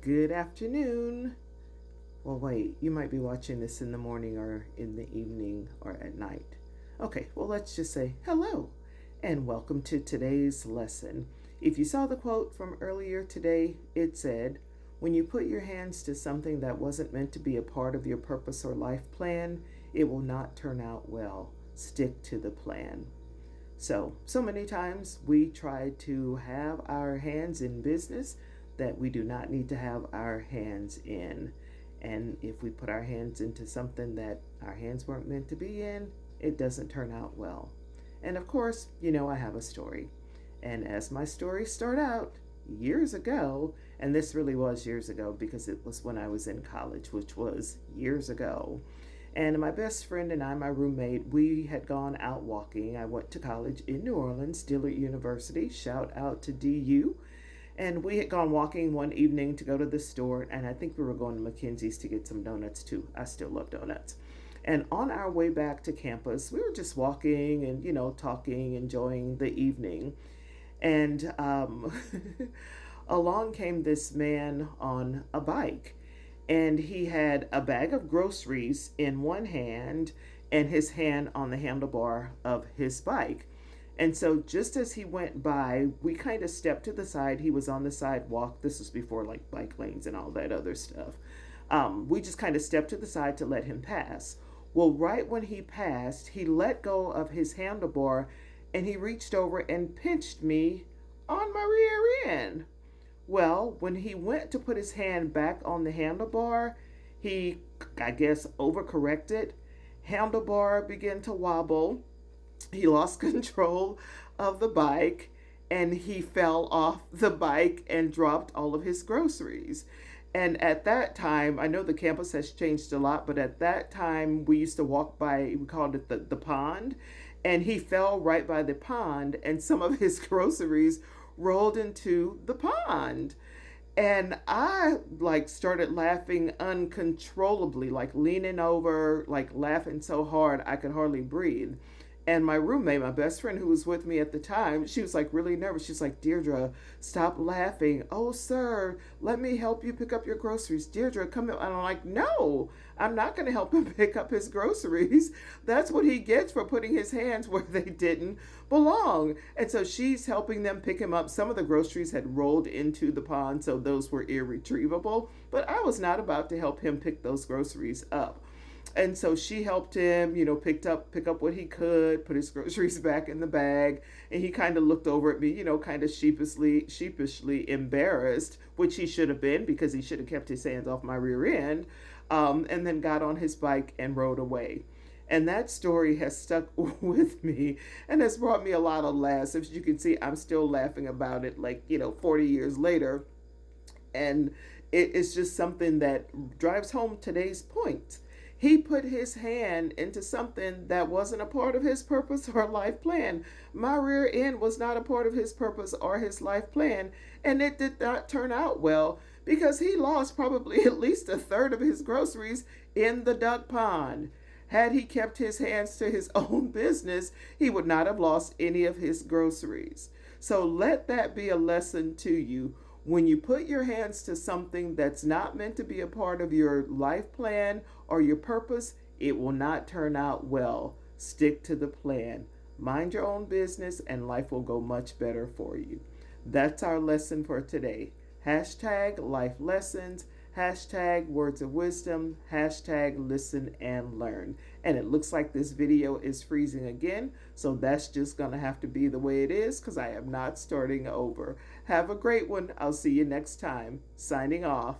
Good afternoon. Well, wait, you might be watching this in the morning or in the evening or at night. Okay, well, let's just say hello and welcome to today's lesson. If you saw the quote from earlier today, it said, when you put your hands to something that wasn't meant to be a part of your purpose or life plan, it will not turn out well. Stick to the plan. So many times we try to have our hands in business that we do not need to have our hands in. And if we put our hands into something that our hands weren't meant to be in, it doesn't turn out well. And of course, I have a story. And as my story started out years ago, and this really was years ago because it was when I was in college, which was years ago. And my best friend and I, my roommate, we had gone out walking. I went to college in New Orleans, Dillard University. Shout out to DU. And we had gone walking one evening to go to the store, and I think we were going to Mackenzie's to get some donuts too. I still love donuts. And on our way back to campus, we were just walking and, talking, enjoying the evening. And along came this man on a bike, and he had a bag of groceries in one hand and his hand on the handlebar of his bike. And so just as he went by, we kind of stepped to the side. He was on the sidewalk. This was before like bike lanes and all that other stuff. We just kind of stepped to the side to let him pass. Well, right when he passed, he let go of his handlebar and he reached over and pinched me on my rear end. Well, when he went to put his hand back on the handlebar, he, I guess, overcorrected. Handlebar began to wobble. He lost control of the bike and he fell off the bike and dropped all of his groceries. And at that time, I know the campus has changed a lot, but at that time we used to walk by, we called it the pond, and he fell right by the pond and some of his groceries rolled into the pond. And I like started laughing uncontrollably, like leaning over, like laughing so hard I could hardly breathe. And my roommate, my best friend who was with me at the time, she was like really nervous. She's like, Deirdre, stop laughing. Oh, sir, let me help you pick up your groceries. Deirdre, come in. And I'm like, no, I'm not going to help him pick up his groceries. That's what he gets for putting his hands where they didn't belong. And so she's helping them pick him up. Some of the groceries had rolled into the pond, so those were irretrievable. But I was not about to help him pick those groceries up. And so she helped him, pick up what he could, put his groceries back in the bag, and he kind of looked over at me, kind of sheepishly embarrassed, which he should have been because he should have kept his hands off my rear end, and then got on his bike and rode away. And that story has stuck with me and has brought me a lot of laughs. As you can see, I'm still laughing about it, 40 years later. And it's just something that drives home today's point. He put his hand into something that wasn't a part of his purpose or life plan. My rear end was not a part of his purpose or his life plan, and it did not turn out well because he lost probably at least a third of his groceries in the duck pond. Had he kept his hands to his own business, he would not have lost any of his groceries. So let that be a lesson to you. When you put your hands to something that's not meant to be a part of your life plan or your purpose, it will not turn out well. Stick to the plan. Mind your own business and life will go much better for you. That's our lesson for today. Hashtag life lessons, hashtag words of wisdom, hashtag listen and learn. And it looks like this video is freezing again, so that's just going to have to be the way it is because I am not starting over. Have a great one. I'll see you next time. Signing off.